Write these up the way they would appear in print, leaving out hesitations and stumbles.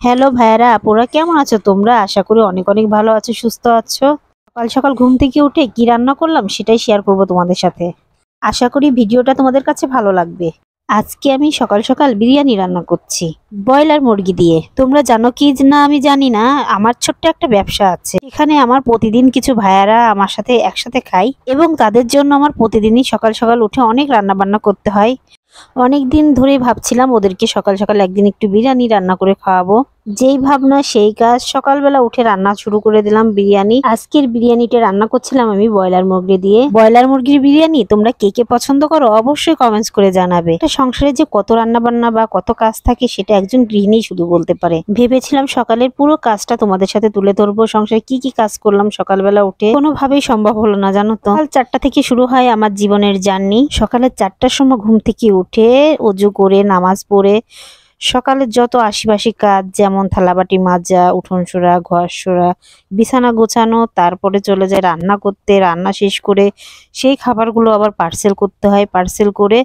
Hello ভাইয়ারা আপুরা, কেমন আছো তোমরা? আশা করি অনেক অনেক ভালো আছো, সুস্থ আছো। সকাল সকাল ঘুম থেকে উঠে কি রান্না করলাম সেটাই শেয়ার করব তোমাদের সাথে। আশা করি ভিডিওটা তোমাদের কাছে ভালো লাগবে। আজকে আমি সকাল সকাল বিরিয়ানি রান্না করছি ব্রয়লার মুরগি দিয়ে। তোমরা জানো কি না আমি জানি না, আমার ছোট্ট একটা ব্যবসা আছে। এখানে আমার প্রতিদিন কিছু ভাইয়ারা আমার সাথে একসাথে খাই এবং তাদের জন্য আমার প্রতিদিনই সকাল সকাল উঠে অনেক রান্না বান্না করতে হয়। অনেক দিন ধরেই ভাবছিলাম ওদেরকে সকাল সকাল একদিন একটু বিরিয়ানি রান্না করে খাওয়াবো। যেই ভাবনা সেই কাজ, সকালবেলা উঠে রান্না শুরু করে দিলাম বিরিয়ানি। আজকের বিরিয়ানিটা রান্না করছিলাম আমি ব্রয়লার মুরগি দিয়ে। ব্রয়লার মুরগির বিরিয়ানি তোমরা কে কে পছন্দ করো অবশ্যই কমেন্টস করে জানাবে। এটা সংসারে যে কত রান্না বান্না বা কত কাজ থাকে সেটা একজন গৃহিণী শুধু বলতে পারে। ভেবেছিলাম সকালের পুরো কাজটা তোমাদের সাথে তুলে ধরবো, সংসারে কি কি কাজ করলাম সকালবেলা উঠে। কোনোভাবেই সম্ভব হলো না জানো তো। সকাল 4টা থেকে শুরু হয় আমার জীবনের জার্নি। সকালে 4টার সময় ঘুম থেকে উঠে অজু করে নামাজ পড়ে সকালের যত আশিপাশি কাজ, যেমন থালাবাটি মাজা, উঠোন সরা, ঘর সরা, বিছানা গোছানো, তারপরে চলে যায় রান্না করতে। রান্না শেষ করে সেই খাবারগুলো আবার পার্সেল করতে হয়। পার্সেল করে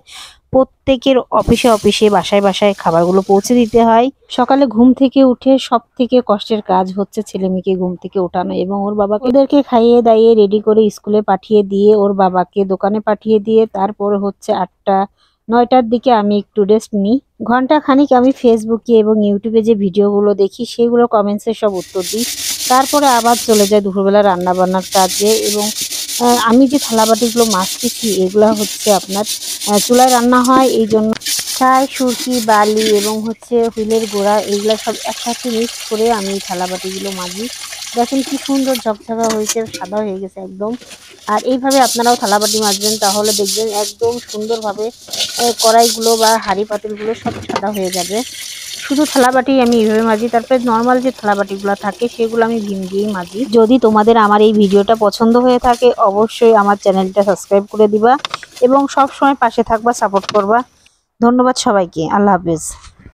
প্রত্যেকের অফিসে অফিসে, বাসায় বাসায় খাবারগুলো পৌঁছে দিতে হয়। সকালে ঘুম থেকে উঠে সব থেকে কষ্টের কাজ হচ্ছে ছেলে মেয়েকে ঘুম থেকে ওঠানো এবং ওর বাবাকে, ওদেরকে খাইয়ে দাইয়ে রেডি করে স্কুলে পাঠিয়ে দিয়ে, ওর বাবাকে দোকানে পাঠিয়ে দিয়ে, তারপরে হচ্ছে 8টা 9টার দিকে আমি একটু রেস্ট নিই। ঘন্টা খানিক আমি ফেসবুকে এবং ইউটিউবে যে ভিডিওগুলো দেখি সেগুলো কমেন্টসে সব উত্তর দিই। তারপরে আবার চলে যায় দুপুরবেলা রান্না বান্নার কাজে। এবং আমি যে থালাবাটিগুলো মাজতেছি এগুলো হচ্ছে আপনার চুলায় রান্না হয়, এই জন্য ছাই, সুরকি, বালি এবং হচ্ছে হুইলের গোড়া এইগুলো সব একসাথে মিক্স করে আমি থালাবাটিগুলো মাজি। দেখেন কি সুন্দর ঝকঝকা হয়েছে, সাদা হয়ে গেছে একদম। আর এইভাবে আপনারাও থালাবাটি মাজবেন, তাহলে দেখবেন একদম সুন্দরভাবে কড়াইগুলো বা হাঁড়ি পাতিলগুলো সব সাদা হয়ে যাবে। শুধু থালাবাটি আমি এইভাবে মাজি, তারপরে নর্মাল যে থালাবাটিগুলো থাকে সেগুলো আমি ভিম দিয়েই মাজি। যদি তোমাদের আমার এই ভিডিওটা পছন্দ হয়ে থাকে অবশ্যই আমার চ্যানেলটা সাবস্ক্রাইব করে দিবা এবং সব সময় পাশে থাকবা, সাপোর্ট করবা। ধন্যবাদ সবাইকে, আল্লাহ হাফেজ।